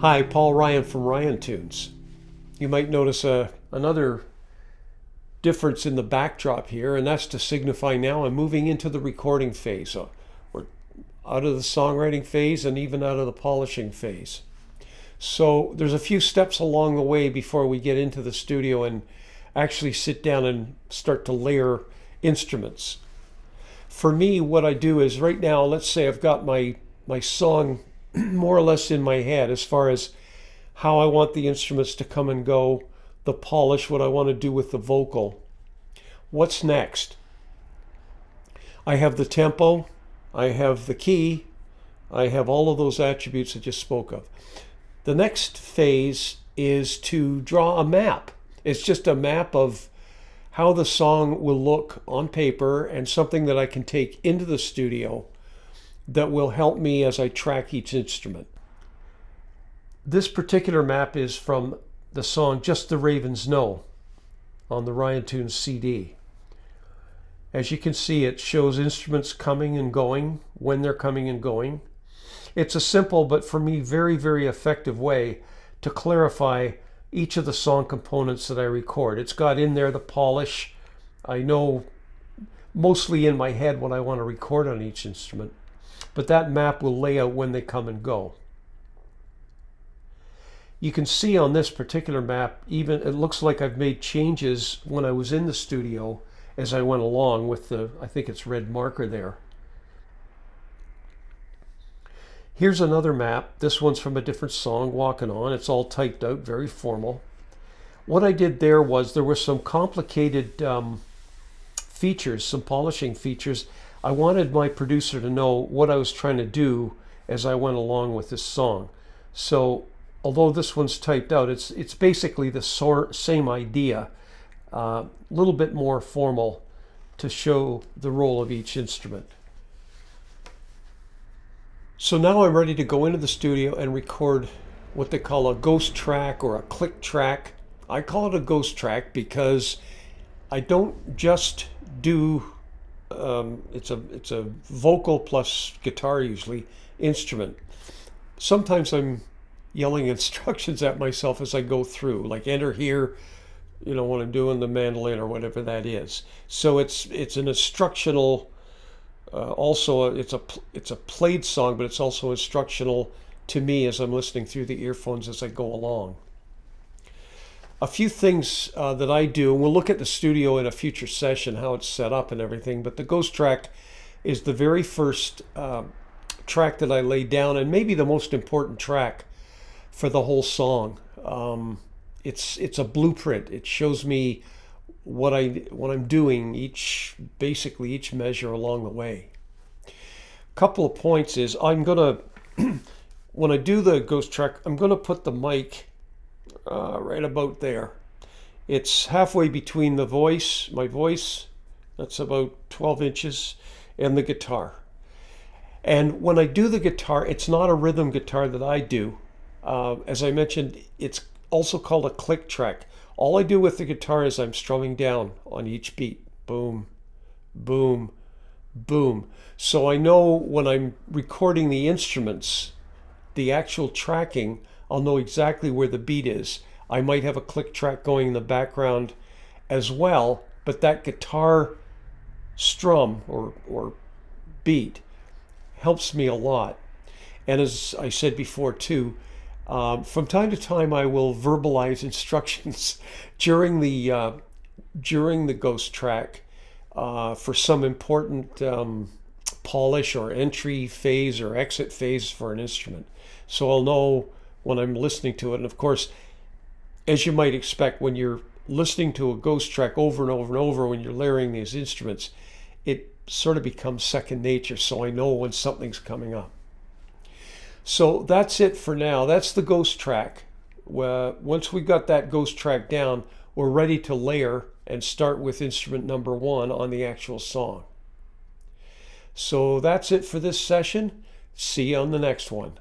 Hi, Paul Ryan from Ryan Tunes. You might notice another difference in the backdrop here, and that's to signify now I'm moving into the recording phase. So we're out of the songwriting phase and even out of the polishing phase. So there's a few steps along the way before we get into the studio and actually sit down and start to layer instruments. For me, what I do is right now, let's say I've got my song more or less in my head as far as how I want the instruments to come and go, the polish, what I want to do with the vocal. What's next? I have the tempo, I have the key, I have all of those attributes I just spoke of. The next phase is to draw a map. It's just a map of how the song will look on paper and something that I can take into the studio that will help me as I track each instrument. This particular map is from the song Just the Ravens Know on the Ryan Tunes CD. As you can see, it shows instruments coming and going, when they're coming and going. It's a simple, but for me, very, very effective way to clarify each of the song components that I record. It's got in there the polish. I know mostly in my head what I want to record on each instrument, but that map will lay out when they come and go. You can see on this particular map, even it looks like I've made changes when I was in the studio as I went along with the, I think it's red marker there. Here's another map. This one's from a different song, Walking On. It's all typed out, very formal. What I did there were some complicated features, some polishing features. I wanted my producer to know what I was trying to do as I went along with this song. So although this one's typed out, it's basically the same idea, a little bit more formal to show the role of each instrument. So now I'm ready to go into the studio and record what they call a ghost track or a click track. I call it a ghost track because I don't just do it's a vocal plus guitar, usually instrument. Sometimes I'm yelling instructions at myself as I go through, like enter here, when I'm doing the mandolin or whatever that is. So it's an instructional. Also, it's a played song, but it's also instructional to me as I'm listening through the earphones as I go along. A few things that I do, and we'll look at the studio in a future session, how it's set up and everything, but the ghost track is the very first track that I lay down, and maybe the most important track for the whole song. It's a blueprint. It shows me what I'm doing, each measure along the way. Couple of points is I'm gonna when I do the ghost track, I'm gonna put the mic right about there. It's halfway between my voice, that's about 12 inches, and the guitar. And when I do the guitar, it's not a rhythm guitar that I do. As I mentioned, it's also called a click track. All I do with the guitar is I'm strumming down on each beat. Boom, boom, boom. So I know when I'm recording the instruments, the actual tracking, I'll know exactly where the beat is. I might have a click track going in the background as well, but that guitar strum or beat helps me a lot. And as I said before too, from time to time, I will verbalize instructions during the ghost track for some important polish or entry phase or exit phase for an instrument. So I'll know when I'm listening to it. And of course, as you might expect, when you're listening to a ghost track over and over and over, when you're layering these instruments, it sort of becomes second nature. So I know when something's coming up. So that's it for now. That's the ghost track. Once we got that ghost track down, we're ready to layer and start with instrument number 1 on the actual song. So that's it for this session. See you on the next one.